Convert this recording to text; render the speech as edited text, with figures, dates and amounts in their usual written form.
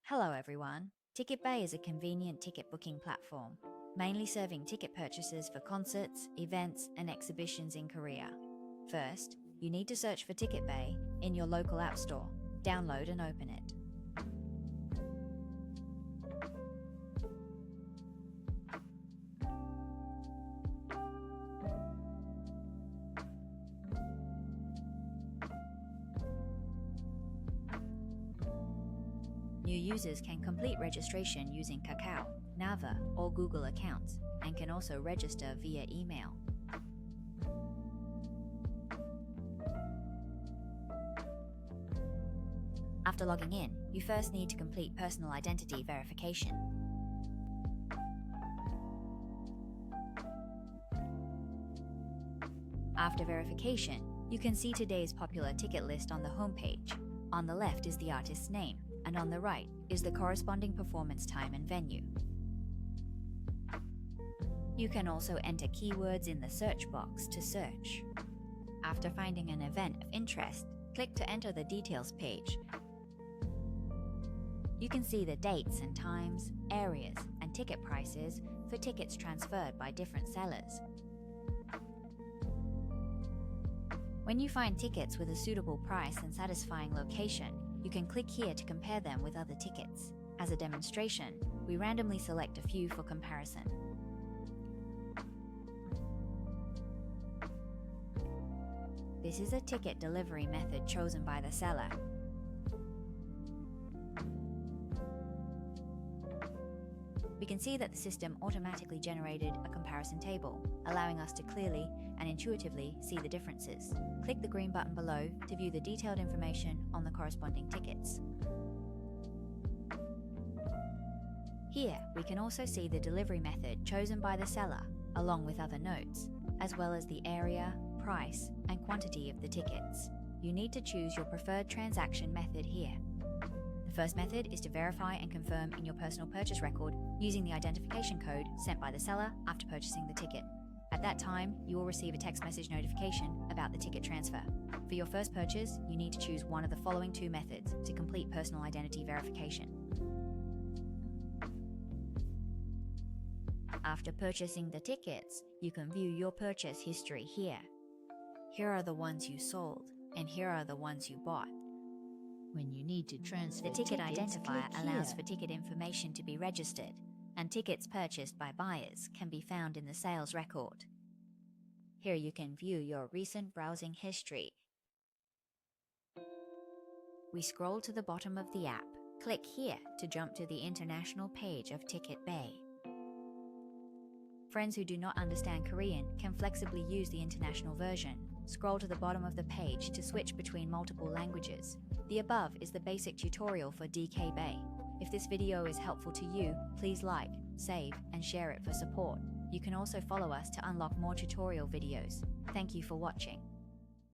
Hello everyone. TicketBay is a convenient ticket booking platform, mainly serving ticket purchases for concerts, events, and exhibitions in Korea. First, you need to search for TicketBay in your local app store. Download and open it. New users can complete registration using Kakao, Naver, or Google accounts, and can also register via email. After logging in, you first need to complete personal identity verification. After verification, you can see today's popular ticket list on the homepage. On the left is the artist's name, and on the right is the corresponding performance time and venue. You can also enter keywords in the search box to search. After finding an event of interest, click to enter the details page. You can see the dates and times, areas, and ticket prices for tickets transferred by different sellers. When you find tickets with a suitable price and satisfying location, you can click here to compare them with other tickets. As a demonstration, we randomly select a few for comparison. This is a ticket delivery method chosen by the seller. We can see that the system automatically generated a comparison table, allowing us to clearly and intuitively see the differences. Click the green button below to view the detailed information on the corresponding tickets. Here, we can also see the delivery method chosen by the seller, along with other notes, as well as the area, price, and quantity of the tickets. You need to choose your preferred transaction method here. The first method is to verify and confirm in your personal purchase record using the identification code sent by the seller after purchasing the ticket. At that time, you will receive a text message notification about the ticket transfer. For your first purchase, you need to choose one of the following two methods to complete personal identity verification. After purchasing the tickets, you can view your purchase history here. Here are the ones you sold, and here are the ones you bought. When you need to transfer The ticket tickets, identifier click allows here. for ticket information to be registered, and tickets purchased by buyers can be found in the sales record. Here you can view your recent browsing history. We scroll to the bottom of the app. Click here to jump to the international page of TicketBay. Friends who do not understand Korean can flexibly use the international version. Scroll to the bottom of the page to switch between multiple languages. The above is the basic tutorial for TicketBay. If this video is helpful to you, please like, save, and share it for support. You can also follow us to unlock more tutorial videos. Thank you for watching.